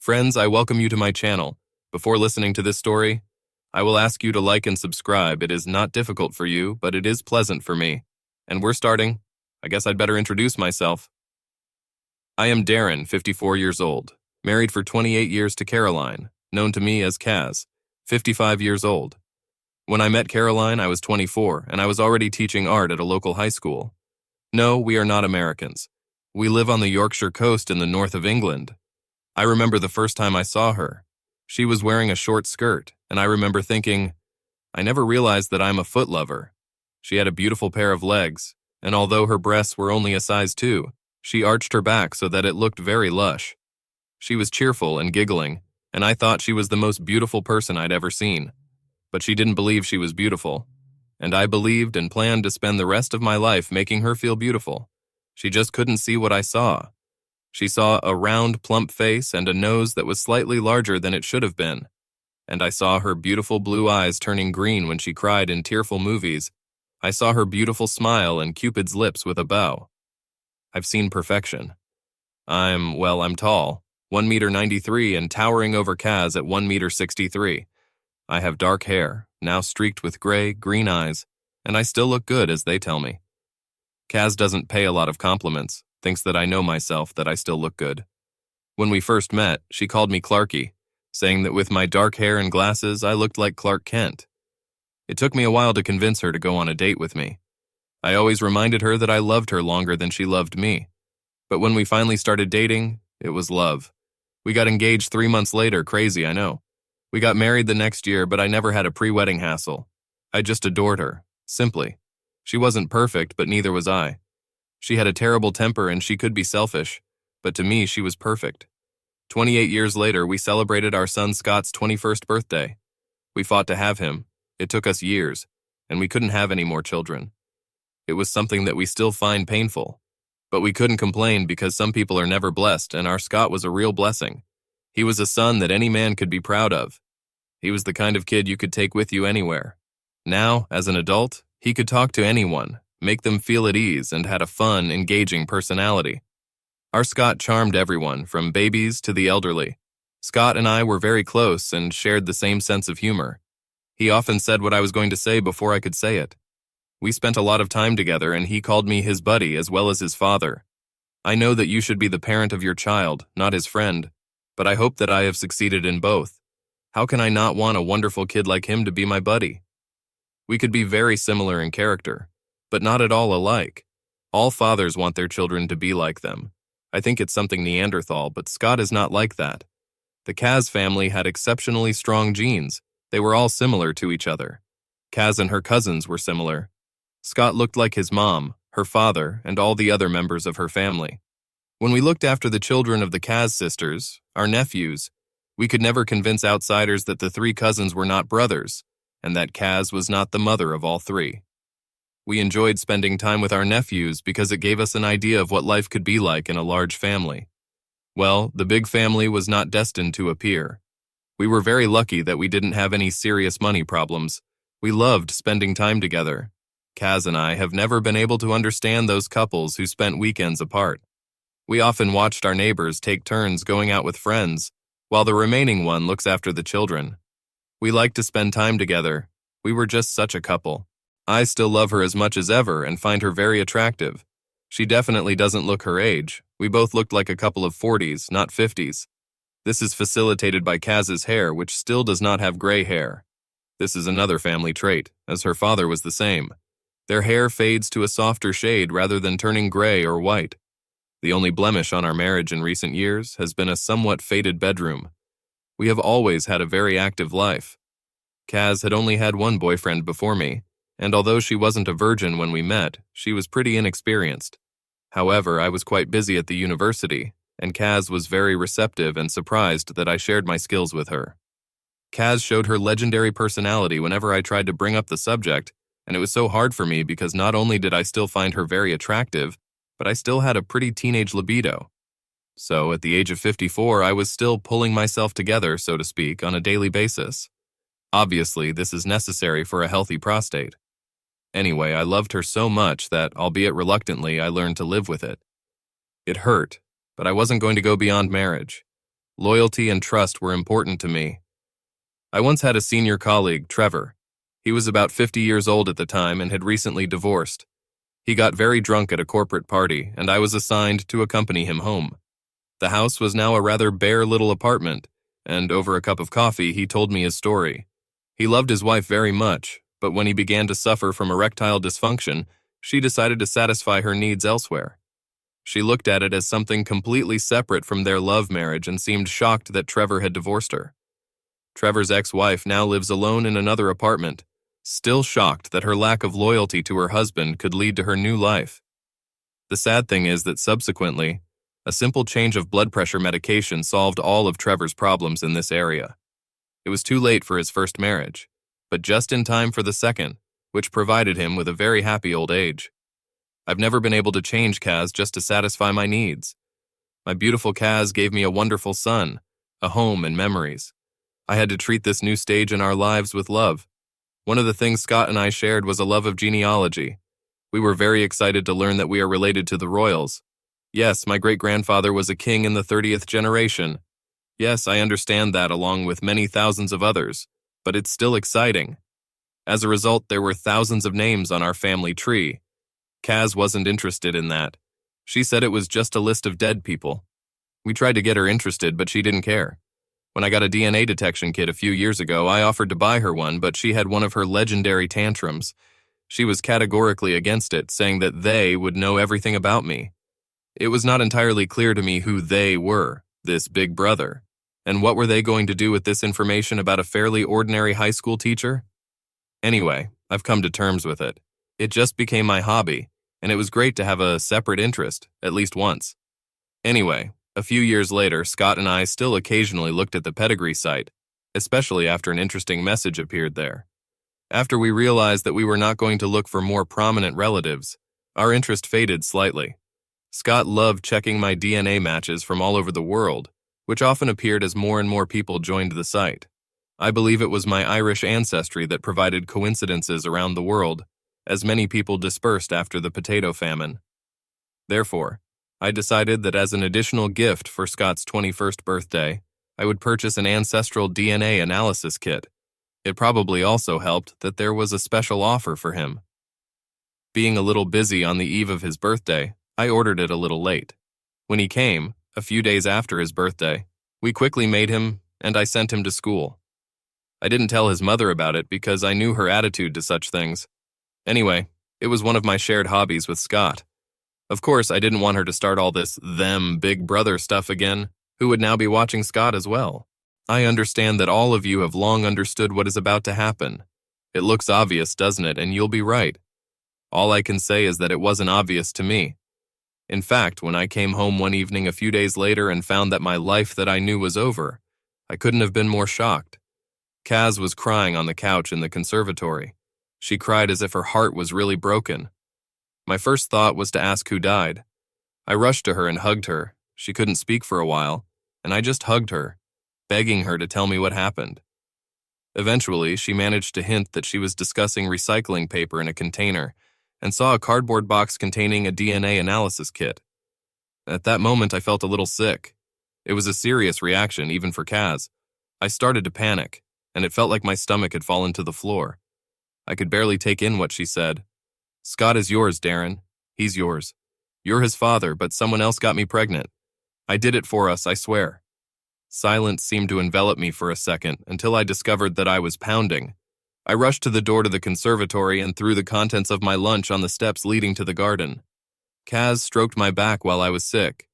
Friends, I welcome you to my channel. Before listening to this story, I will ask you to like and subscribe. It is not difficult for you, but it is pleasant for me. And we're starting. I guess I'd better introduce myself. I am Darren, 54 years old, married for 28 years to Caroline, known to me as Kaz, 55 years old. When I met Caroline, I was 24, and I was already teaching art at a local high school. No, we are not Americans. We live on the Yorkshire coast in the north of England. I remember the first time I saw her. She was wearing a short skirt, and I remember thinking, I never realized that I'm a foot lover. She had a beautiful pair of legs, and although her breasts were only a size 2, she arched her back so that it looked very lush. She was cheerful and giggling, and I thought she was the most beautiful person I'd ever seen. But she didn't believe she was beautiful, and I believed and planned to spend the rest of my life making her feel beautiful. She just couldn't see what I saw. She saw a round, plump face and a nose that was slightly larger than it should have been. And I saw her beautiful blue eyes turning green when she cried in tearful movies. I saw her beautiful smile and Cupid's lips with a bow. I've seen perfection. I'm tall, 1.93 m and towering over Kaz at 1.63 m. I have dark hair, now streaked with gray, green eyes, and I still look good as they tell me. Kaz doesn't pay a lot of compliments, thinks that I know myself that I still look good. When we first met, she called me Clarky, saying that with my dark hair and glasses, I looked like Clark Kent. It took me a while to convince her to go on a date with me. I always reminded her that I loved her longer than she loved me. But when we finally started dating, it was love. We got engaged 3 months later, crazy, I know. We got married the next year, but I never had a pre-wedding hassle. I just adored her, simply. She wasn't perfect, but neither was I. She had a terrible temper and she could be selfish, but to me she was perfect. 28 years later, we celebrated our son Scott's 21st birthday. We fought to have him. It took us years, and we couldn't have any more children. It was something that we still find painful. But we couldn't complain because some people are never blessed, and our Scott was a real blessing. He was a son that any man could be proud of. He was the kind of kid you could take with you anywhere. Now, as an adult, he could talk to anyone, make them feel at ease, and had a fun, engaging personality. Our Scott charmed everyone, from babies to the elderly. Scott and I were very close and shared the same sense of humor. He often said what I was going to say before I could say it. We spent a lot of time together, and he called me his buddy as well as his father. I know that you should be the parent of your child, not his friend, but I hope that I have succeeded in both. How can I not want a wonderful kid like him to be my buddy? We could be very similar in character, but not at all alike. All fathers want their children to be like them. I think it's something Neanderthal, but Scott is not like that. The Kaz family had exceptionally strong genes. They were all similar to each other. Kaz and her cousins were similar. Scott looked like his mom, her father, and all the other members of her family. When we looked after the children of the Kaz sisters, our nephews, we could never convince outsiders that the 3 cousins were not brothers, and that Kaz was not the mother of all 3. We enjoyed spending time with our nephews because it gave us an idea of what life could be like in a large family. Well, the big family was not destined to appear. We were very lucky that we didn't have any serious money problems. We loved spending time together. Kaz and I have never been able to understand those couples who spent weekends apart. We often watched our neighbors take turns going out with friends, while the remaining one looks after the children. We liked to spend time together. We were just such a couple. I still love her as much as ever and find her very attractive. She definitely doesn't look her age. We both looked like a couple of 40s, not 50s. This is facilitated by Kaz's hair, which still does not have gray hair. This is another family trait, as her father was the same. Their hair fades to a softer shade rather than turning gray or white. The only blemish on our marriage in recent years has been a somewhat faded bedroom. We have always had a very active life. Kaz had only had one boyfriend before me, and although she wasn't a virgin when we met, she was pretty inexperienced. However, I was quite busy at the university, and Kaz was very receptive and surprised that I shared my skills with her. Kaz showed her legendary personality whenever I tried to bring up the subject, and it was so hard for me because not only did I still find her very attractive, but I still had a pretty teenage libido. So at the age of 54, I was still pulling myself together, so to speak, on a daily basis. Obviously, this is necessary for a healthy prostate. Anyway, I loved her so much that, albeit reluctantly, I learned to live with it. It hurt, but I wasn't going to go beyond marriage. Loyalty and trust were important to me. I once had a senior colleague, Trevor. He was about 50 years old at the time and had recently divorced. He got very drunk at a corporate party, and I was assigned to accompany him home. The house was now a rather bare little apartment, and over a cup of coffee he told me his story. He loved his wife very much, but when he began to suffer from erectile dysfunction, she decided to satisfy her needs elsewhere. She looked at it as something completely separate from their love marriage and seemed shocked that Trevor had divorced her. Trevor's ex-wife now lives alone in another apartment, still shocked that her lack of loyalty to her husband could lead to her new life. The sad thing is that subsequently, a simple change of blood pressure medication solved all of Trevor's problems in this area. It was too late for his first marriage, but just in time for the second, which provided him with a very happy old age. I've never been able to change Kaz just to satisfy my needs. My beautiful Kaz gave me a wonderful son, a home and memories. I had to treat this new stage in our lives with love. One of the things Scott and I shared was a love of genealogy. We were very excited to learn that we are related to the royals. Yes, my great-grandfather was a king in the 30th generation. Yes, I understand that along with many thousands of others, but it's still exciting. As a result, there were thousands of names on our family tree. Kaz wasn't interested in that. She said it was just a list of dead people. We tried to get her interested, but she didn't care. When I got a DNA detection kit a few years ago, I offered to buy her one, but she had one of her legendary tantrums. She was categorically against it, saying that they would know everything about me. It was not entirely clear to me who they were, this big brother. And what were they going to do with this information about a fairly ordinary high school teacher? Anyway, I've come to terms with it. It just became my hobby, and it was great to have a separate interest, at least once. Anyway, a few years later, Scott and I still occasionally looked at the pedigree site, especially after an interesting message appeared there. After we realized that we were not going to look for more prominent relatives, our interest faded slightly. Scott loved checking my DNA matches from all over the world, which often appeared as more and more people joined the site. I believe it was my Irish ancestry that provided coincidences around the world, as many people dispersed after the potato famine. Therefore, I decided that as an additional gift for Scott's 21st birthday, I would purchase an ancestral DNA analysis kit. It probably also helped that there was a special offer for him. Being a little busy on the eve of his birthday, I ordered it a little late. When he came, a few days after his birthday, we quickly made him, and I sent him to school. I didn't tell his mother about it because I knew her attitude to such things. Anyway, it was one of my shared hobbies with Scott. Of course, I didn't want her to start all this big brother stuff again, who would now be watching Scott as well. I understand that all of you have long understood what is about to happen. It looks obvious, doesn't it? And you'll be right. All I can say is that it wasn't obvious to me. In fact, when I came home one evening a few days later and found that my life that I knew was over, I couldn't have been more shocked. Kaz was crying on the couch in the conservatory. She cried as if her heart was really broken. My first thought was to ask who died. I rushed to her and hugged her. She couldn't speak for a while, and I just hugged her, begging her to tell me what happened. Eventually, she managed to hint that she was discussing recycling paper in a container and saw a cardboard box containing a DNA analysis kit. At that moment, I felt a little sick. It was a serious reaction, even for Kaz. I started to panic, and it felt like my stomach had fallen to the floor. I could barely take in what she said. Scott is yours, Darren. He's yours. You're his father, but someone else got me pregnant. I did it for us, I swear. Silence seemed to envelop me for a second until I discovered that I was pounding. I rushed to the door to the conservatory and threw the contents of my lunch on the steps leading to the garden. Kaz stroked my back while I was sick,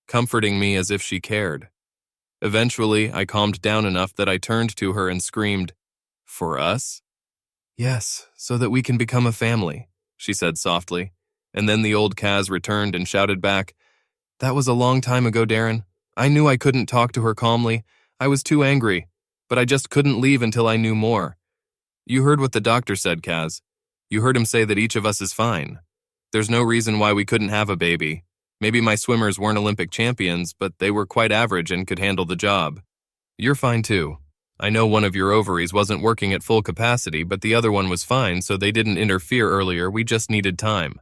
comforting me as if she cared. Eventually, I calmed down enough that I turned to her and screamed, "For us?" "Yes, so that we can become a family," she said softly, and then the old Kaz returned and shouted back, "That was a long time ago, Darren. I knew I couldn't talk to her calmly. I was too angry, but I just couldn't leave until I knew more. You heard what the doctor said, Kaz. You heard him say that each of us is fine. There's no reason why we couldn't have a baby. Maybe my swimmers weren't Olympic champions, but they were quite average and could handle the job. You're fine too. I know one of your ovaries wasn't working at full capacity, but the other one was fine, so they didn't interfere earlier. We just needed time."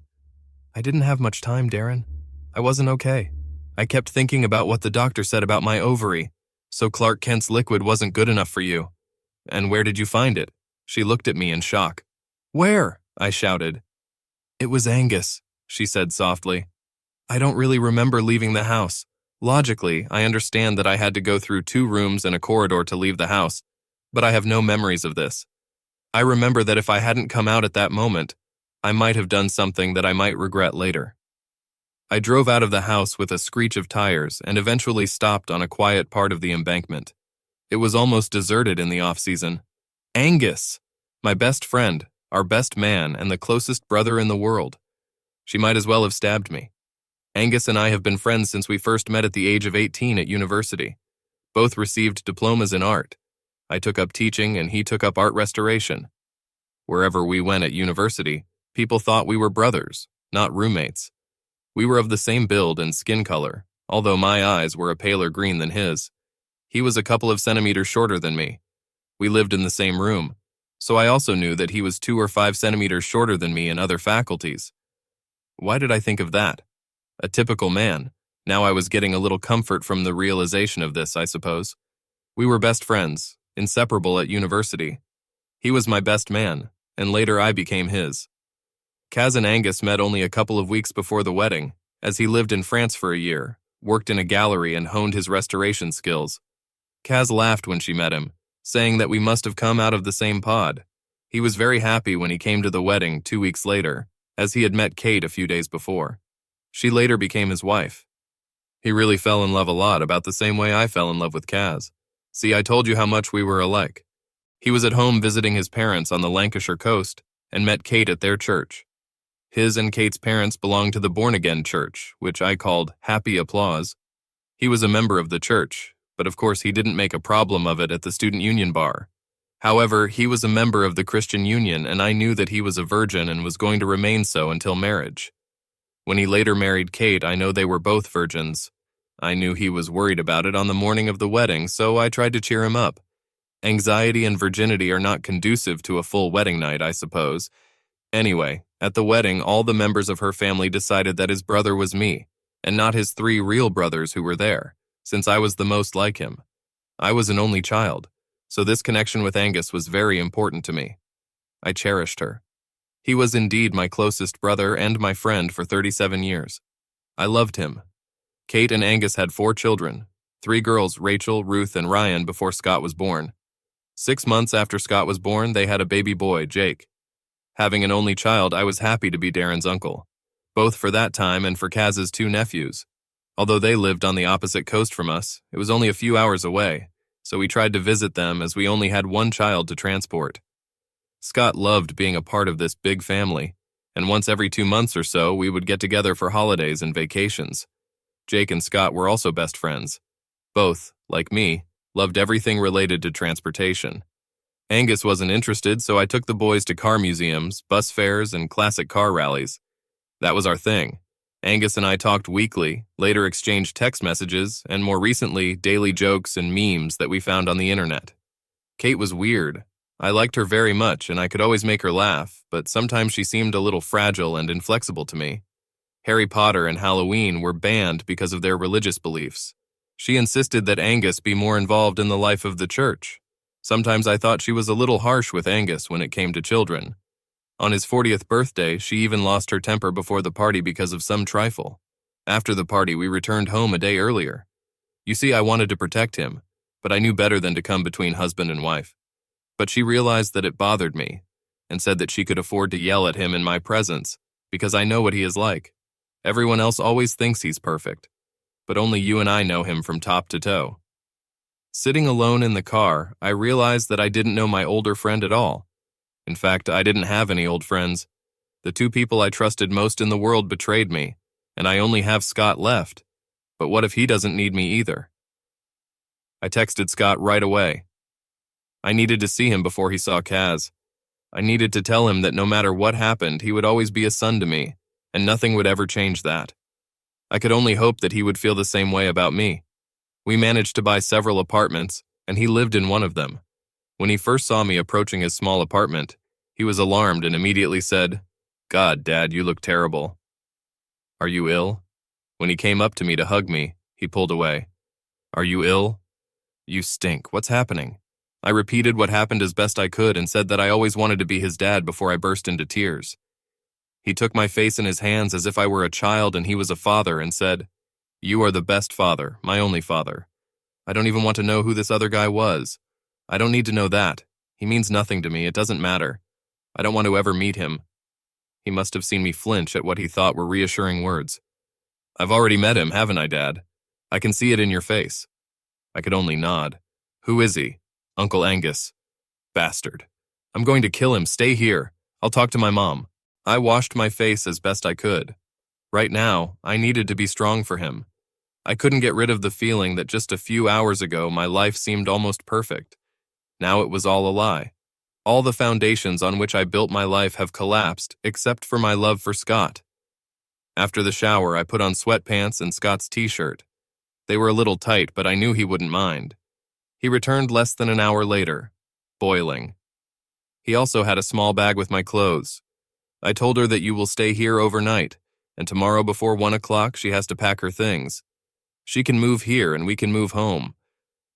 I didn't have much time, Darren. I wasn't okay. I kept thinking about what the doctor said about my ovary. So Clark Kent's liquid wasn't good enough for you. And where did you find it? She looked at me in shock. Where? I shouted. It was Angus, she said softly. I don't really remember leaving the house. Logically, I understand that I had to go through 2 rooms and a corridor to leave the house, but I have no memories of this. I remember that if I hadn't come out at that moment, I might have done something that I might regret later. I drove out of the house with a screech of tires and eventually stopped on a quiet part of the embankment. It was almost deserted in the off-season. Angus! My best friend, our best man, and the closest brother in the world. She might as well have stabbed me. Angus and I have been friends since we first met at the age of 18 at university. Both received diplomas in art. I took up teaching and he took up art restoration. Wherever we went at university, people thought we were brothers, not roommates. We were of the same build and skin color, although my eyes were a paler green than his. He was a couple of centimeters shorter than me. We lived in the same room, so I also knew that he was 2 or 5 centimeters shorter than me in other faculties. Why did I think of that? A typical man. Now I was getting a little comfort from the realization of this, I suppose. We were best friends, inseparable at university. He was my best man, and later I became his. Kaz and Angus met only a couple of weeks before the wedding, as he lived in France for a year, worked in a gallery and honed his restoration skills. Kaz laughed when she met him, saying that we must have come out of the same pod. He was very happy when he came to the wedding 2 weeks later, as he had met Kate a few days before. She later became his wife. He really fell in love a lot, about the same way I fell in love with Kaz. See, I told you how much we were alike. He was at home visiting his parents on the Lancashire coast and met Kate at their church. His and Kate's parents belonged to the born-again church, which I called Happy Applause. He was a member of the church, but of course he didn't make a problem of it at the student union bar. However, he was a member of the Christian Union, and I knew that he was a virgin and was going to remain so until marriage. When he later married Kate, I know they were both virgins. I knew he was worried about it on the morning of the wedding, so I tried to cheer him up. Anxiety and virginity are not conducive to a full wedding night, I suppose. Anyway, at the wedding, all the members of her family decided that his brother was me, and not his 3 real brothers who were there, since I was the most like him. I was an only child, so this connection with Angus was very important to me. I cherished her. He was indeed my closest brother and my friend for 37 years. I loved him. Kate and Angus had 4 children, 3 girls, Rachel, Ruth, and Ryan, before Scott was born. 6 months after Scott was born, they had a baby boy, Jake. Having an only child, I was happy to be Darren's uncle, both for that time and for Kaz's 2 nephews. Although they lived on the opposite coast from us, it was only a few hours away, so we tried to visit them as we only had 1 child to transport. Scott loved being a part of this big family, and once every 2 months or so, we would get together for holidays and vacations. Jake and Scott were also best friends. Both, like me, loved everything related to transportation. Angus wasn't interested, so I took the boys to car museums, bus fairs, and classic car rallies. That was our thing. Angus and I talked weekly, later exchanged text messages, and more recently, daily jokes and memes that we found on the internet. Kate was weird. I liked her very much, and I could always make her laugh, but sometimes she seemed a little fragile and inflexible to me. Harry Potter and Halloween were banned because of their religious beliefs. She insisted that Angus be more involved in the life of the church. Sometimes I thought she was a little harsh with Angus when it came to children. On his 40th birthday, she even lost her temper before the party because of some trifle. After the party, we returned home a day earlier. You see, I wanted to protect him, but I knew better than to come between husband and wife. But she realized that it bothered me, and said that she could afford to yell at him in my presence, because I know what he is like. Everyone else always thinks he's perfect, but only you and I know him from top to toe. Sitting alone in the car, I realized that I didn't know my older friend at all. In fact, I didn't have any old friends. The 2 people I trusted most in the world betrayed me, and I only have Scott left. But what if he doesn't need me either? I texted Scott right away. I needed to see him before he saw Kaz. I needed to tell him that no matter what happened, he would always be a son to me, and nothing would ever change that. I could only hope that he would feel the same way about me. We managed to buy several apartments, and he lived in one of them. When he first saw me approaching his small apartment, he was alarmed and immediately said, "God, Dad, you look terrible." "Are you ill?" When he came up to me to hug me, he pulled away. "Are you ill?" You stink. What's happening? I repeated what happened as best I could and said that I always wanted to be his dad before I burst into tears. He took my face in his hands as if I were a child and he was a father and said, "You are the best father, my only father. I don't even want to know who this other guy was. I don't need to know that. He means nothing to me. It doesn't matter. I don't want to ever meet him." He must have seen me flinch at what he thought were reassuring words. "I've already met him, haven't I, Dad? I can see it in your face." I could only nod. "Who is he?" "Uncle Angus." "Bastard. I'm going to kill him. Stay here. I'll talk to my mom." I washed my face as best I could. Right now, I needed to be strong for him. I couldn't get rid of the feeling that just a few hours ago my life seemed almost perfect. Now it was all a lie. All the foundations on which I built my life have collapsed, except for my love for Scott. After the shower, I put on sweatpants and Scott's t-shirt. They were a little tight, but I knew he wouldn't mind. He returned less than an hour later, boiling. He also had a small bag with my clothes. I told her that you will stay here overnight, and tomorrow before 1 o'clock she has to pack her things. She can move here and we can move home.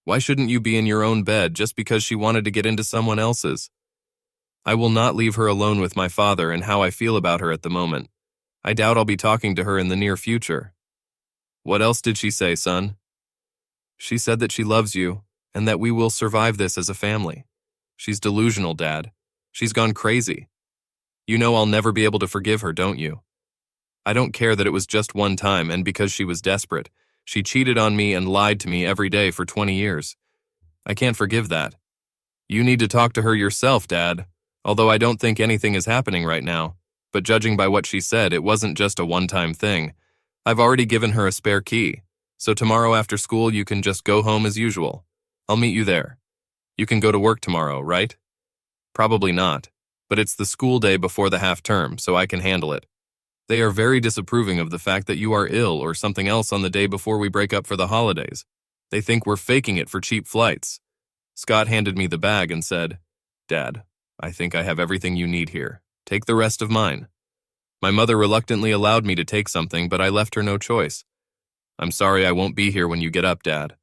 Why shouldn't you be in your own bed just because she wanted to get into someone else's? I will not leave her alone with my father and how I feel about her at the moment. I doubt I'll be talking to her in the near future. What else did she say, son? She said that she loves you and that we will survive this as a family. She's delusional, Dad. She's gone crazy. You know I'll never be able to forgive her, don't you? I don't care that it was just one time and because she was desperate. She cheated on me and lied to me every day for 20 years. I can't forgive that. You need to talk to her yourself, Dad, although I don't think anything is happening right now. But judging by what she said, it wasn't just a one-time thing. I've already given her a spare key, so tomorrow after school you can just go home as usual. I'll meet you there. You can go to work tomorrow, right? Probably not, but it's the school day before the half-term, so I can handle it. They are very disapproving of the fact that you are ill or something else on the day before we break up for the holidays. They think we're faking it for cheap flights. Scott handed me the bag and said, "Dad, I think I have everything you need here. Take the rest of mine." My mother reluctantly allowed me to take something, but I left her no choice. "I'm sorry I won't be here when you get up, Dad.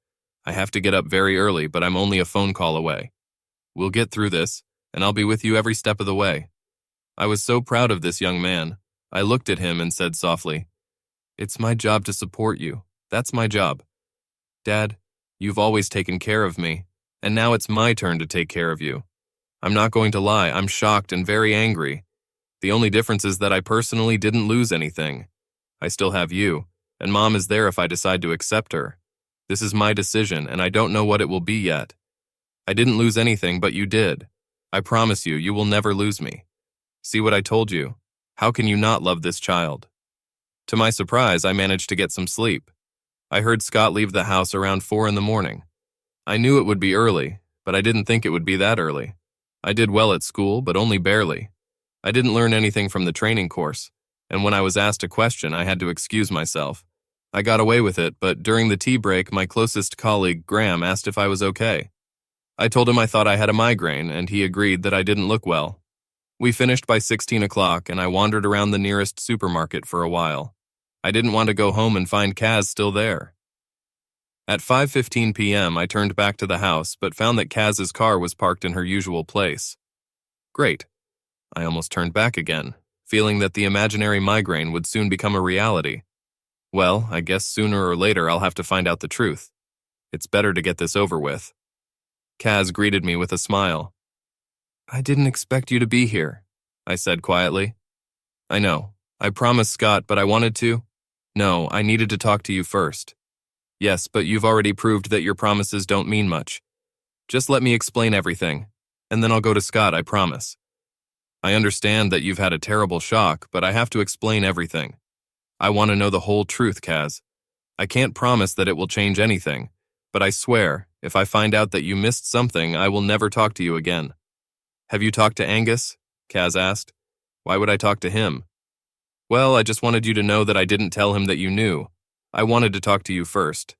I have to get up very early, but I'm only a phone call away. We'll get through this, and I'll be with you every step of the way." I was so proud of this young man. I looked at him and said softly, "It's my job to support you. That's my job. Dad, you've always taken care of me, and now it's my turn to take care of you. I'm not going to lie, I'm shocked and very angry. The only difference is that I personally didn't lose anything. I still have you, and Mom is there if I decide to accept her. This is my decision, and I don't know what it will be yet. I didn't lose anything, but you did. I promise you, you will never lose me. See what I told you? How can you not love this child?" To my surprise, I managed to get some sleep. I heard Scott leave the house around 4 in the morning. I knew it would be early, but I didn't think it would be that early. I did well at school, but only barely. I didn't learn anything from the training course, and when I was asked a question, I had to excuse myself. I got away with it, but during the tea break, my closest colleague, Graham, asked if I was okay. I told him I thought I had a migraine, and he agreed that I didn't look well. We finished by 16 o'clock, and I wandered around the nearest supermarket for a while. I didn't want to go home and find Kaz still there. At 5:15 p.m., I turned back to the house, but found that Kaz's car was parked in her usual place. Great. I almost turned back again, feeling that the imaginary migraine would soon become a reality. Well, I guess sooner or later I'll have to find out the truth. It's better to get this over with. Kaz greeted me with a smile. "I didn't expect you to be here," I said quietly. "I know. I promised Scott, but I wanted to. No, I needed to talk to you first. Yes, but you've already proved that your promises don't mean much. Just let me explain everything, and then I'll go to Scott, I promise. I understand that you've had a terrible shock, but I have to explain everything. I want to know the whole truth, Kaz. I can't promise that it will change anything, but I swear, if I find out that you missed something, I will never talk to you again." "Have you talked to Angus?" Kaz asked. "Why would I talk to him?" "Well, I just wanted you to know that I didn't tell him that you knew. I wanted to talk to you first.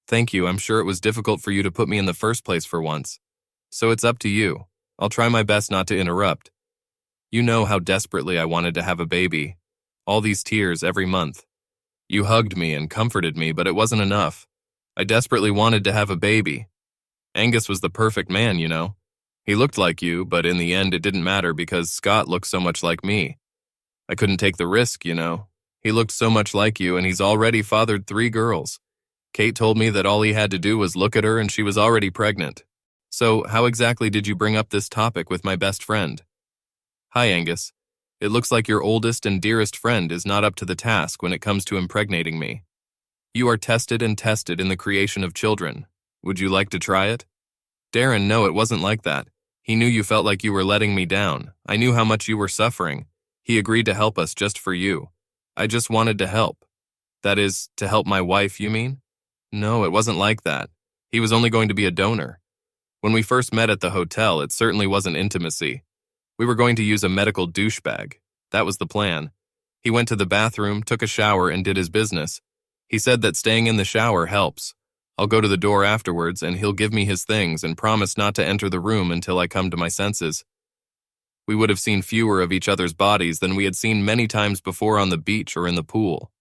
Thank you, I'm sure it was difficult for you to put me in the first place for once. So it's up to you. I'll try my best not to interrupt. You know how desperately I wanted to have a baby. All these tears every month. You hugged me and comforted me, but it wasn't enough. I desperately wanted to have a baby. Angus was the perfect man, you know. He looked like you, but in the end it didn't matter because Scott looked so much like me. I couldn't take the risk, you know. He looked so much like you, and he's already fathered 3 girls. Kate told me that all he had to do was look at her and she was already pregnant. So, how exactly did you bring up this topic with my best friend? Hi, Angus. It looks like your oldest and dearest friend is not up to the task when it comes to impregnating me. You are tested and tested in the creation of children. Would you like to try it? Darren, no, it wasn't like that. He knew you felt like you were letting me down. I knew how much you were suffering. He agreed to help us just for you. I just wanted to help. That is, to help my wife, you mean? No, it wasn't like that. He was only going to be a donor. When we first met at the hotel, it certainly wasn't intimacy. We were going to use a medical douchebag. That was the plan. He went to the bathroom, took a shower, and did his business. He said that staying in the shower helps. I'll go to the door afterwards, and he'll give me his things and promise not to enter the room until I come to my senses. We would have seen fewer of each other's bodies than we had seen many times before on the beach or in the pool.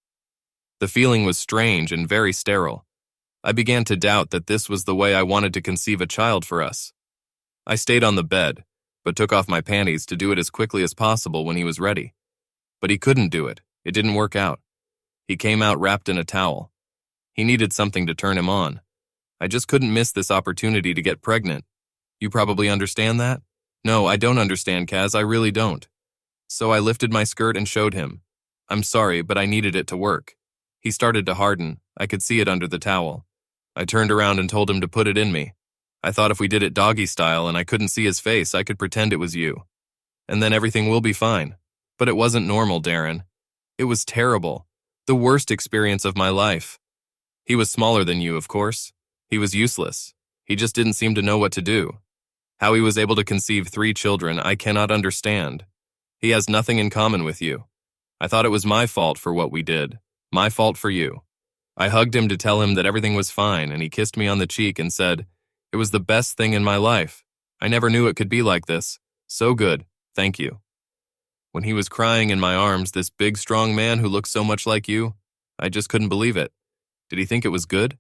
The feeling was strange and very sterile. I began to doubt that this was the way I wanted to conceive a child for us. I stayed on the bed, but took off my panties to do it as quickly as possible when he was ready. But he couldn't do it. It didn't work out. He came out wrapped in a towel. He needed something to turn him on. I just couldn't miss this opportunity to get pregnant. You probably understand that? No, I don't understand, Kaz, I really don't. So I lifted my skirt and showed him. I'm sorry, but I needed it to work. He started to harden. I could see it under the towel. I turned around and told him to put it in me. I thought if we did it doggy style and I couldn't see his face, I could pretend it was you. And then everything will be fine. But it wasn't normal, Darren. It was terrible. The worst experience of my life. He was smaller than you, of course. He was useless. He just didn't seem to know what to do. How he was able to conceive 3 children, I cannot understand. He has nothing in common with you. I thought it was my fault for what we did. My fault for you. I hugged him to tell him that everything was fine, and he kissed me on the cheek and said, "It was the best thing in my life. I never knew it could be like this. So good. Thank you." When he was crying in my arms, this big, strong man who looked so much like you, I just couldn't believe it. Did he think it was good?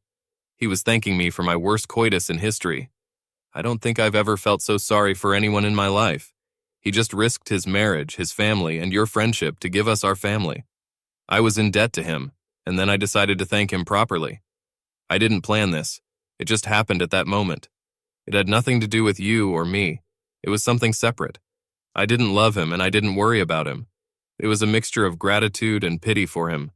He was thanking me for my worst coitus in history. I don't think I've ever felt so sorry for anyone in my life. He just risked his marriage, his family, and your friendship to give us our family. I was in debt to him, and then I decided to thank him properly. I didn't plan this. It just happened at that moment. It had nothing to do with you or me. It was something separate. I didn't love him and I didn't worry about him. It was a mixture of gratitude and pity for him.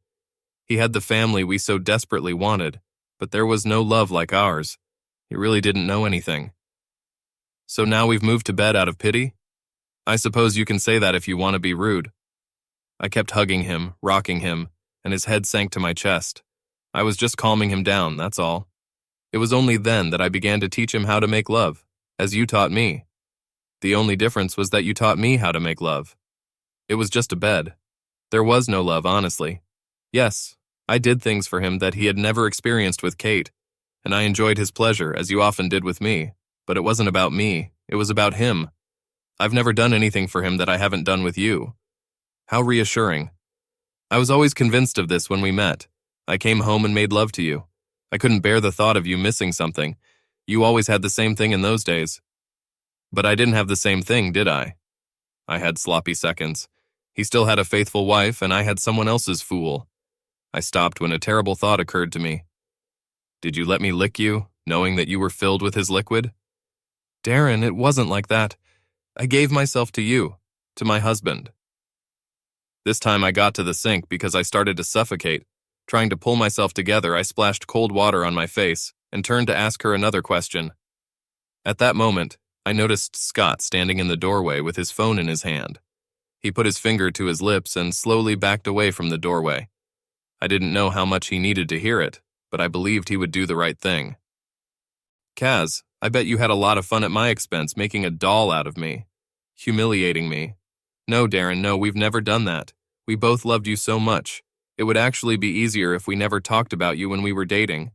He had the family we so desperately wanted, but there was no love like ours. He really didn't know anything. So now we've moved to bed out of pity? I suppose you can say that if you want to be rude. I kept hugging him, rocking him, and his head sank to my chest. I was just calming him down, that's all. It was only then that I began to teach him how to make love, as you taught me. The only difference was that you taught me how to make love. It was just a bed. There was no love, honestly. Yes, I did things for him that he had never experienced with Kate, and I enjoyed his pleasure, as you often did with me, but it wasn't about me, it was about him. I've never done anything for him that I haven't done with you. How reassuring. I was always convinced of this when we met. I came home and made love to you. I couldn't bear the thought of you missing something. You always had the same thing in those days. But I didn't have the same thing, did I? I had sloppy seconds. He still had a faithful wife, and I had someone else's fool. I stopped when a terrible thought occurred to me. Did you let me lick you, knowing that you were filled with his liquid? Darren, it wasn't like that. I gave myself to you, to my husband. This time I got to the sink because I started to suffocate. Trying to pull myself together, I splashed cold water on my face and turned to ask her another question. At that moment, I noticed Scott standing in the doorway with his phone in his hand. He put his finger to his lips and slowly backed away from the doorway. I didn't know how much he needed to hear it, but I believed he would do the right thing. Kaz, I bet you had a lot of fun at my expense making a doll out of me, humiliating me. No, Darren, no, we've never done that. We both loved you so much. It would actually be easier if we never talked about you when we were dating.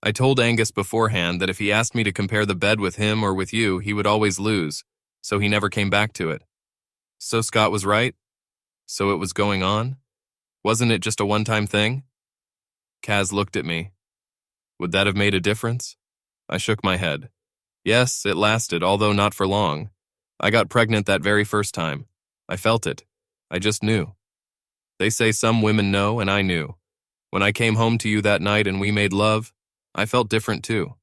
I told Angus beforehand that if he asked me to compare the bed with him or with you, he would always lose, so he never came back to it. So Scott was right? So it was going on? Wasn't it just a one-time thing? Kaz looked at me. Would that have made a difference? I shook my head. Yes, it lasted, although not for long. I got pregnant that very first time. I felt it. I just knew. They say some women know, and I knew. When I came home to you that night and we made love, I felt different too.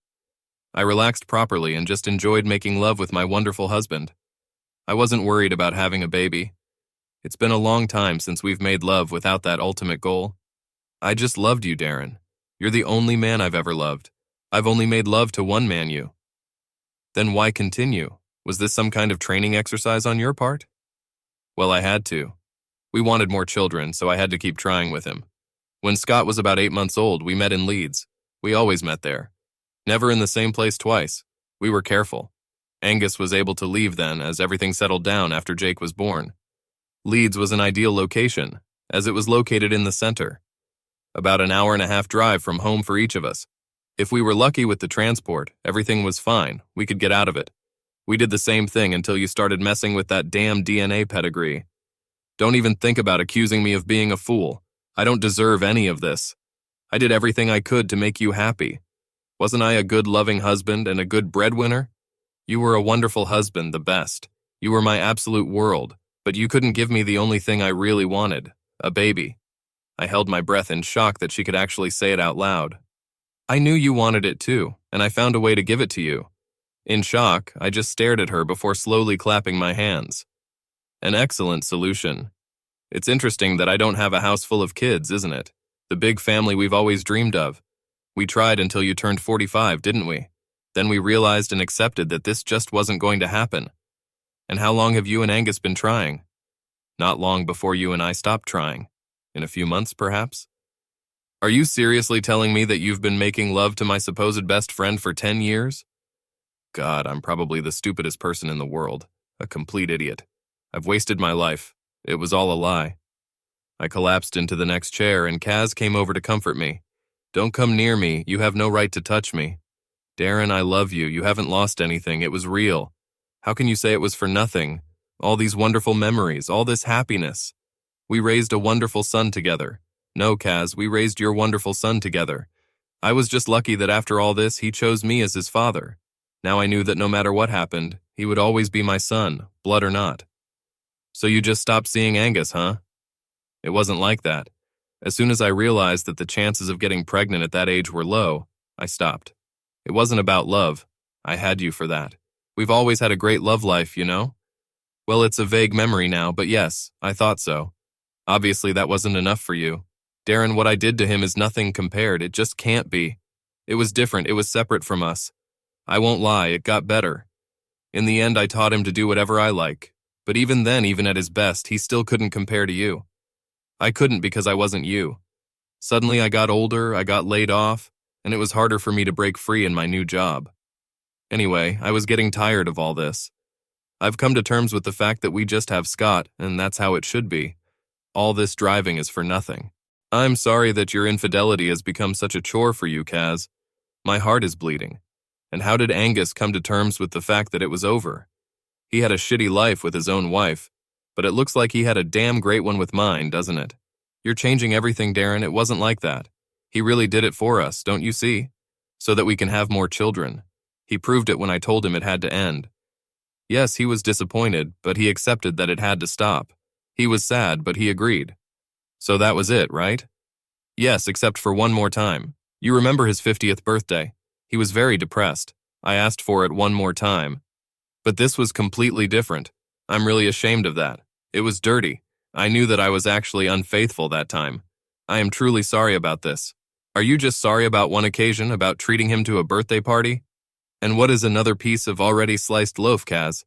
I relaxed properly and just enjoyed making love with my wonderful husband. I wasn't worried about having a baby. It's been a long time since we've made love without that ultimate goal. I just loved you, Darren. You're the only man I've ever loved. I've only made love to one man, you. Then why continue? Was this some kind of training exercise on your part? Well, I had to. We wanted more children, so I had to keep trying with him. When Scott was about 8 months old, we met in Leeds. We always met there. Never in the same place twice. We were careful. Angus was able to leave then, as everything settled down after Jake was born. Leeds was an ideal location, as it was located in the center. About an hour-and-a-half drive from home for each of us. If we were lucky with the transport, everything was fine. We could get out of it. We did the same thing until you started messing with that damn DNA pedigree. Don't even think about accusing me of being a fool. I don't deserve any of this. I did everything I could to make you happy. Wasn't I a good, loving husband and a good breadwinner? You were a wonderful husband, the best. You were my absolute world, but you couldn't give me the only thing I really wanted, a baby. I held my breath in shock that she could actually say it out loud. I knew you wanted it too, and I found a way to give it to you. In shock, I just stared at her before slowly clapping my hands. An excellent solution. It's interesting that I don't have a house full of kids, isn't it? The big family we've always dreamed of. We tried until you turned 45, didn't we? Then we realized and accepted that this just wasn't going to happen. And how long have you and Angus been trying? Not long before you and I stopped trying. In a few months, perhaps? Are you seriously telling me that you've been making love to my supposed best friend for 10 years? God, I'm probably the stupidest person in the world. A complete idiot. I've wasted my life. It was all a lie. I collapsed into the next chair and Kaz came over to comfort me. Don't come near me. You have no right to touch me. Darren, I love you. You haven't lost anything. It was real. How can you say it was for nothing? All these wonderful memories, all this happiness. We raised a wonderful son together. No, Kaz, we raised your wonderful son together. I was just lucky that after all this, he chose me as his father. Now I knew that no matter what happened, he would always be my son, blood or not. So you just stopped seeing Angus, huh? It wasn't like that. As soon as I realized that the chances of getting pregnant at that age were low, I stopped. It wasn't about love. I had you for that. We've always had a great love life, you know? Well, it's a vague memory now, but yes, I thought so. Obviously, that wasn't enough for you. Darren, what I did to him is nothing compared. It just can't be. It was different. It was separate from us. I won't lie, it got better. In the end, I taught him to do whatever I like. But even then, even at his best, he still couldn't compare to you. I couldn't because I wasn't you. Suddenly, I got older, I got laid off, and it was harder for me to break free in my new job. Anyway, I was getting tired of all this. I've come to terms with the fact that we just have Scott, and that's how it should be. All this driving is for nothing. I'm sorry that your infidelity has become such a chore for you, Kaz. My heart is bleeding. And how did Angus come to terms with the fact that it was over? He had a shitty life with his own wife, but it looks like he had a damn great one with mine, doesn't it? You're changing everything, Darren. It wasn't like that. He really did it for us, don't you see? So that we can have more children. He proved it when I told him it had to end. Yes, he was disappointed, but he accepted that it had to stop. He was sad, but he agreed. So that was it, right? Yes, except for one more time. You remember his 50th birthday. He was very depressed. I asked for it one more time. But this was completely different. I'm really ashamed of that. It was dirty. I knew that I was actually unfaithful that time. I am truly sorry about this. Are you just sorry about one occasion, about treating him to a birthday party? And what is another piece of already sliced loaf, Kaz?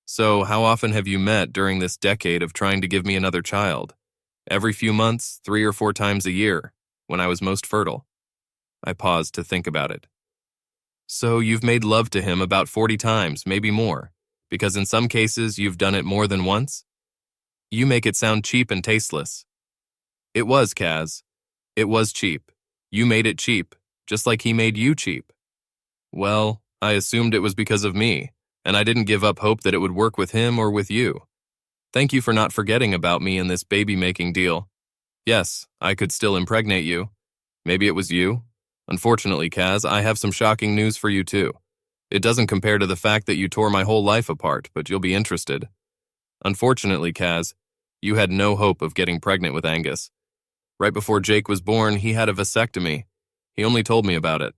So, how often have you met during this decade of trying to give me another child? Every few months, 3 or 4 times a year, when I was most fertile. I paused to think about it. So you've made love to him about 40 times, maybe more, because in some cases you've done it more than once? You make it sound cheap and tasteless. It was, Kaz. It was cheap. You made it cheap, just like he made you cheap. Well, I assumed it was because of me, and I didn't give up hope that it would work with him or with you. Thank you for not forgetting about me in this baby-making deal. Yes, I could still impregnate you. Maybe it was you. Unfortunately, Kaz, I have some shocking news for you too. It doesn't compare to the fact that you tore my whole life apart, but you'll be interested. Unfortunately, Kaz, you had no hope of getting pregnant with Angus. Right before Jake was born, he had a vasectomy. He only told me about it.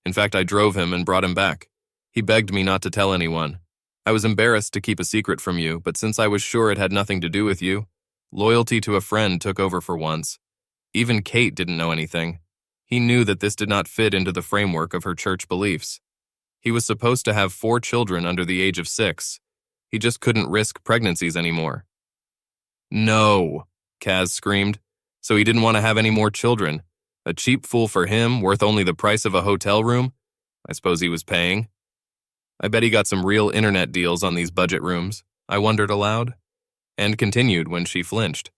In fact, I drove him and brought him back. He begged me not to tell anyone. I was embarrassed to keep a secret from you, but since I was sure it had nothing to do with you, loyalty to a friend took over for once. Even Kate didn't know anything. He knew that this did not fit into the framework of her church beliefs. He was supposed to have 4 children under the age of 6. He just couldn't risk pregnancies anymore. No, Kaz screamed. So he didn't want to have any more children. A cheap fool for him, worth only the price of a hotel room? I suppose he was paying. I bet he got some real internet deals on these budget rooms, I wondered aloud. And continued when she flinched.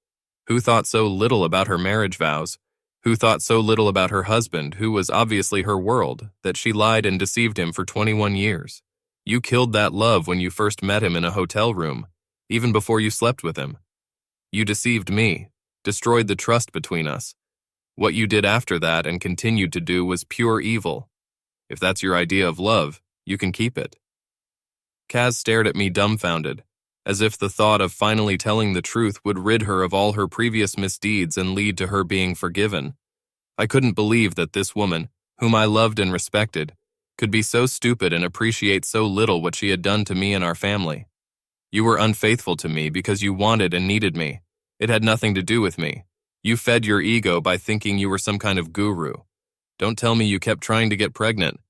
Who thought so little about her marriage vows? Who thought so little about her husband, who was obviously her world, that she lied and deceived him for 21 years? You killed that love when you first met him in a hotel room, even before you slept with him. You deceived me, destroyed the trust between us. What you did after that and continued to do was pure evil. If that's your idea of love, you can keep it. Kaz stared at me dumbfounded, as if the thought of finally telling the truth would rid her of all her previous misdeeds and lead to her being forgiven. I couldn't believe that this woman, whom I loved and respected, could be so stupid and appreciate so little what she had done to me and our family. You were unfaithful to me because you wanted and needed me. It had nothing to do with me. You fed your ego by thinking you were some kind of guru. Don't tell me you kept trying to get pregnant.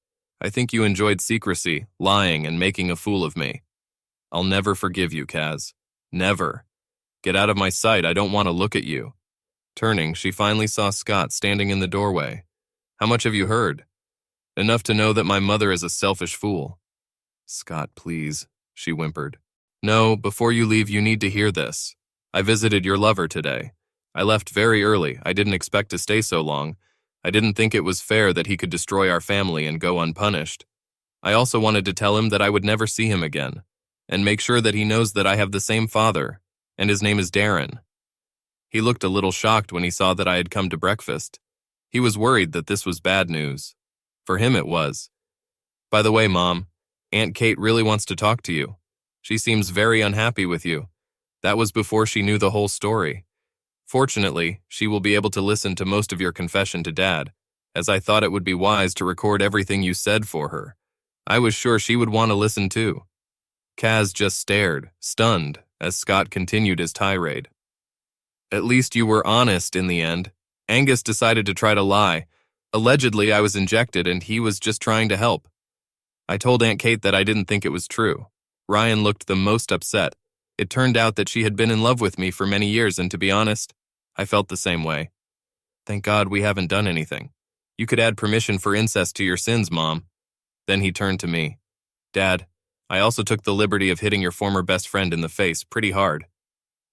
I think you enjoyed secrecy, lying, and making a fool of me. I'll never forgive you, Kaz. Never. Get out of my sight, I don't want to look at you. Turning, she finally saw Scott standing in the doorway. How much have you heard? Enough to know that my mother is a selfish fool. Scott, please, she whimpered. No, before you leave, you need to hear this. I visited your lover today. I left very early. I didn't expect to stay so long. I didn't think it was fair that he could destroy our family and go unpunished. I also wanted to tell him that I would never see him again, and make sure that he knows that I have the same father, and his name is Darren. He looked a little shocked when he saw that I had come to breakfast. He was worried that this was bad news. For him it was. By the way, Mom, Aunt Kate really wants to talk to you. She seems very unhappy with you. That was before she knew the whole story. Fortunately, she will be able to listen to most of your confession to Dad, as I thought it would be wise to record everything you said for her. I was sure she would want to listen too. Kaz just stared, stunned, as Scott continued his tirade. At least you were honest in the end. Angus decided to try to lie. Allegedly, I was injected and he was just trying to help. I told Aunt Kate that I didn't think it was true. Ryan looked the most upset. It turned out that she had been in love with me for many years, and to be honest, I felt the same way. Thank God we haven't done anything. You could add permission for incest to your sins, Mom. Then he turned to me. Dad, I also took the liberty of hitting your former best friend in the face pretty hard.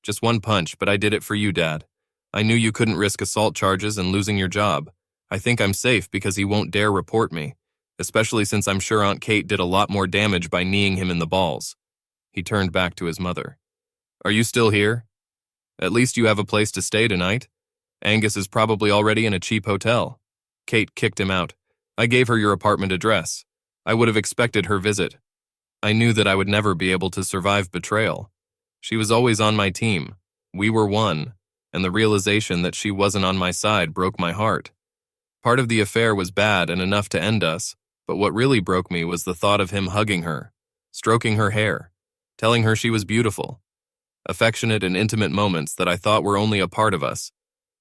Just one punch, but I did it for you, Dad. I knew you couldn't risk assault charges and losing your job. I think I'm safe because he won't dare report me, especially since I'm sure Aunt Kate did a lot more damage by kneeing him in the balls. He turned back to his mother. Are you still here? At least you have a place to stay tonight. Angus is probably already in a cheap hotel. Kate kicked him out. I gave her your apartment address. I would have expected her visit. I knew that I would never be able to survive betrayal. She was always on my team. We were one, and the realization that she wasn't on my side broke my heart. Part of the affair was bad and enough to end us, but what really broke me was the thought of him hugging her, stroking her hair, telling her she was beautiful. Affectionate and intimate moments that I thought were only a part of us,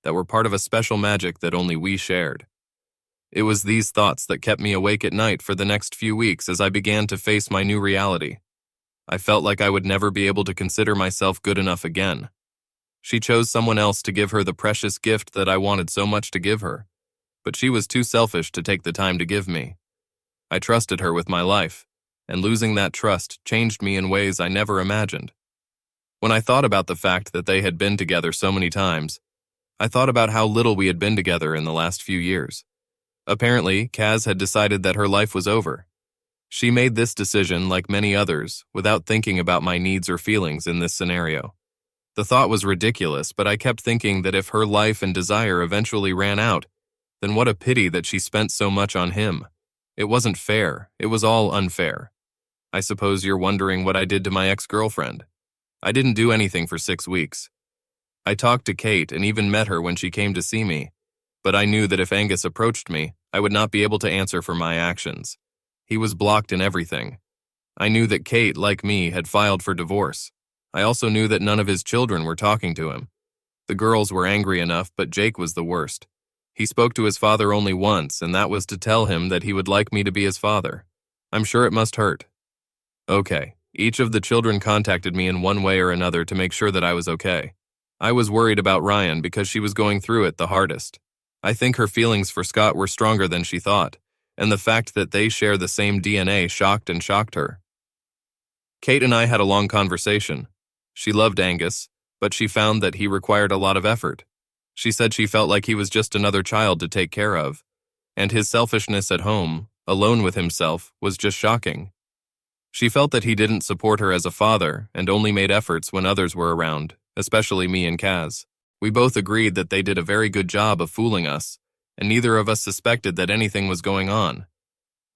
that were part of a special magic that only we shared. It was these thoughts that kept me awake at night for the next few weeks as I began to face my new reality. I felt like I would never be able to consider myself good enough again. She chose someone else to give her the precious gift that I wanted so much to give her, but she was too selfish to take the time to give me. I trusted her with my life, and losing that trust changed me in ways I never imagined. When I thought about the fact that they had been together so many times, I thought about how little we had been together in the last few years. Apparently, Kaz had decided that her life was over. She made this decision, like many others, without thinking about my needs or feelings in this scenario. The thought was ridiculous, but I kept thinking that if her life and desire eventually ran out, then what a pity that she spent so much on him. It wasn't fair. It was all unfair. I suppose you're wondering what I did to my ex-girlfriend. I didn't do anything for 6 weeks. I talked to Kate and even met her when she came to see me, but I knew that if Angus approached me, I would not be able to answer for my actions. He was blocked in everything. I knew that Kate, like me, had filed for divorce. I also knew that none of his children were talking to him. The girls were angry enough, but Jake was the worst. He spoke to his father only once, and that was to tell him that he would like me to be his father. I'm sure it must hurt. Okay, each of the children contacted me in one way or another to make sure that I was okay. I was worried about Ryan because she was going through it the hardest. I think her feelings for Scott were stronger than she thought, and the fact that they share the same DNA shocked her. Kate and I had a long conversation. She loved Angus, but she found that he required a lot of effort. She said she felt like he was just another child to take care of, and his selfishness at home, alone with himself, was just shocking. She felt that he didn't support her as a father and only made efforts when others were around, especially me and Kaz. We both agreed that they did a very good job of fooling us, and neither of us suspected that anything was going on.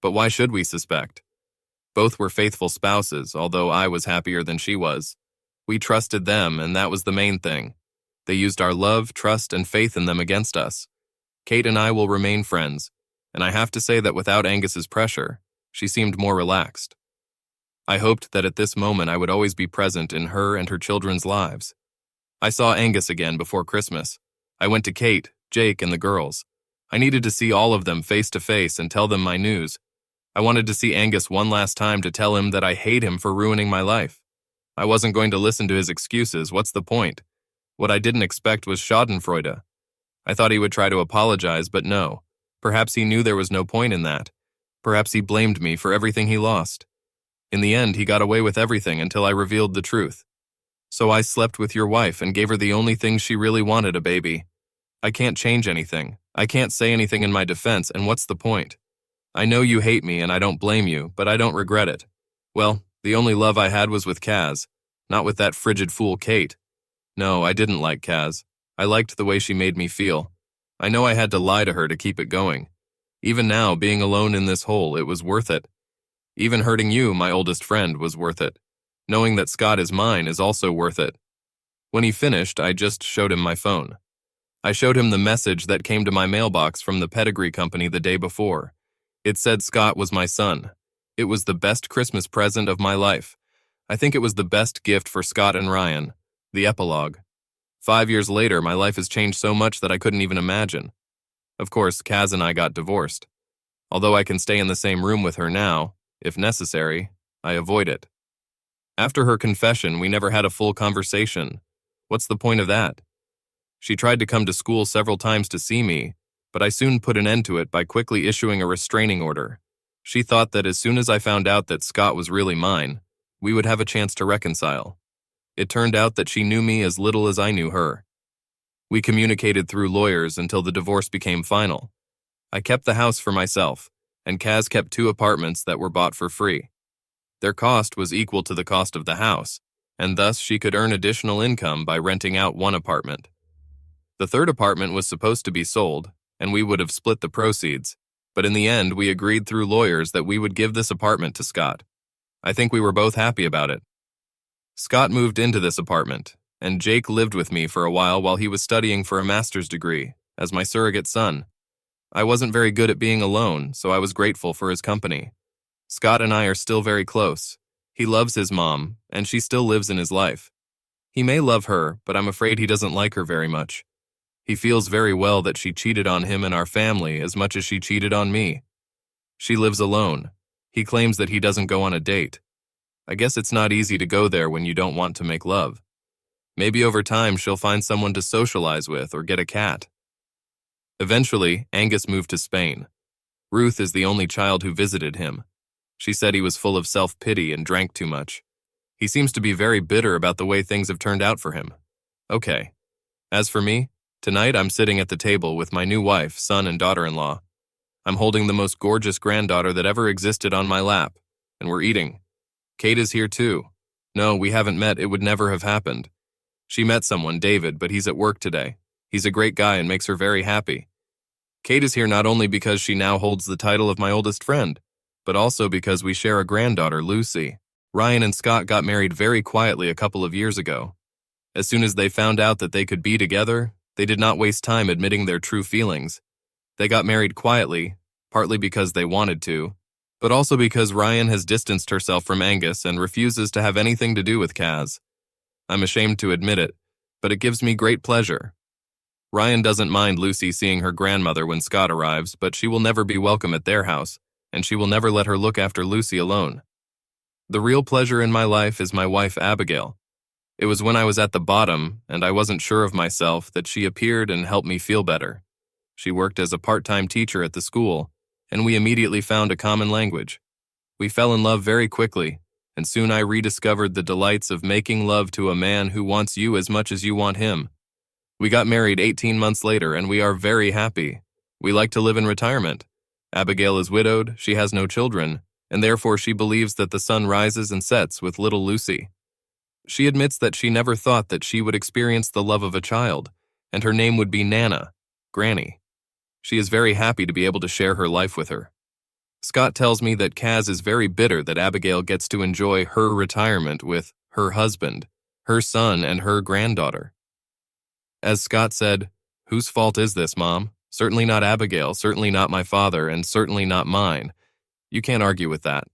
But why should we suspect? Both were faithful spouses, although I was happier than she was. We trusted them, and that was the main thing. They used our love, trust, and faith in them against us. Kate and I will remain friends, and I have to say that without Angus's pressure, she seemed more relaxed. I hoped that at this moment I would always be present in her and her children's lives. I saw Angus again before Christmas. I went to Kate, Jake, and the girls. I needed to see all of them face to face and tell them my news. I wanted to see Angus one last time to tell him that I hate him for ruining my life. I wasn't going to listen to his excuses. What's the point? What I didn't expect was schadenfreude. I thought he would try to apologize, but no. Perhaps he knew there was no point in that. Perhaps he blamed me for everything he lost. In the end, he got away with everything until I revealed the truth. So I slept with your wife and gave her the only thing she really wanted, a baby. I can't change anything. I can't say anything in my defense, and what's the point? I know you hate me and I don't blame you, but I don't regret it. Well, the only love I had was with Kaz, not with that frigid fool Kate. No, I didn't like Kaz. I liked the way she made me feel. I know I had to lie to her to keep it going. Even now, being alone in this hole, it was worth it. Even hurting you, my oldest friend, was worth it. Knowing that Scott is mine is also worth it. When he finished, I just showed him my phone. I showed him the message that came to my mailbox from the pedigree company the day before. It said Scott was my son. It was the best Christmas present of my life. I think it was the best gift for Scott and Ryan. The Epilogue. 5 years later, my life has changed so much that I couldn't even imagine. Of course, Kaz and I got divorced. Although I can stay in the same room with her now, if necessary, I avoid it. After her confession, we never had a full conversation. What's the point of that? She tried to come to school several times to see me, but I soon put an end to it by quickly issuing a restraining order. She thought that as soon as I found out that Scott was really mine, we would have a chance to reconcile. It turned out that she knew me as little as I knew her. We communicated through lawyers until the divorce became final. I kept the house for myself, and Kaz kept 2 apartments that were bought for free. Their cost was equal to the cost of the house, and thus she could earn additional income by renting out 1 apartment. The 3rd apartment was supposed to be sold, and we would have split the proceeds, but in the end we agreed through lawyers that we would give this apartment to Scott. I think we were both happy about it. Scott moved into this apartment, and Jake lived with me for a while he was studying for a master's degree, as my surrogate son. I wasn't very good at being alone, so I was grateful for his company. Scott and I are still very close. He loves his mom, and she still lives in his life. He may love her, but I'm afraid he doesn't like her very much. He feels very well that she cheated on him and our family as much as she cheated on me. She lives alone. He claims that he doesn't go on a date. I guess it's not easy to go there when you don't want to make love. Maybe over time she'll find someone to socialize with or get a cat. Eventually, Angus moved to Spain. Ruth is the only child who visited him. She said he was full of self-pity and drank too much. He seems to be very bitter about the way things have turned out for him. Okay. As for me, tonight I'm sitting at the table with my new wife, son, and daughter-in-law. I'm holding the most gorgeous granddaughter that ever existed on my lap, and we're eating. Kate is here too. No, we haven't met. It would never have happened. She met someone, David, but he's at work today. He's a great guy and makes her very happy. Kate is here not only because she now holds the title of my oldest friend, but also because we share a granddaughter, Lucy. Ryan and Scott got married very quietly a couple of years ago. As soon as they found out that they could be together, they did not waste time admitting their true feelings. They got married quietly, partly because they wanted to, but also because Ryan has distanced herself from Angus and refuses to have anything to do with Kaz. I'm ashamed to admit it, but it gives me great pleasure. Ryan doesn't mind Lucy seeing her grandmother when Scott arrives, but she will never be welcome at their house, and she will never let her look after Lucy alone. The real pleasure in my life is my wife Abigail. It was when I was at the bottom, and I wasn't sure of myself, that she appeared and helped me feel better. She worked as a part-time teacher at the school, and we immediately found a common language. We fell in love very quickly, and soon I rediscovered the delights of making love to a man who wants you as much as you want him. We got married 18 months later, and we are very happy. We like to live in retirement. Abigail is widowed, she has no children, and therefore she believes that the sun rises and sets with little Lucy. She admits that she never thought that she would experience the love of a child, and her name would be Nana, Granny. She is very happy to be able to share her life with her. Scott tells me that Kaz is very bitter that Abigail gets to enjoy her retirement with her husband, her son, and her granddaughter. As Scott said, "Whose fault is this, Mom? Certainly not Abigail, certainly not my father, and certainly not mine." You can't argue with that.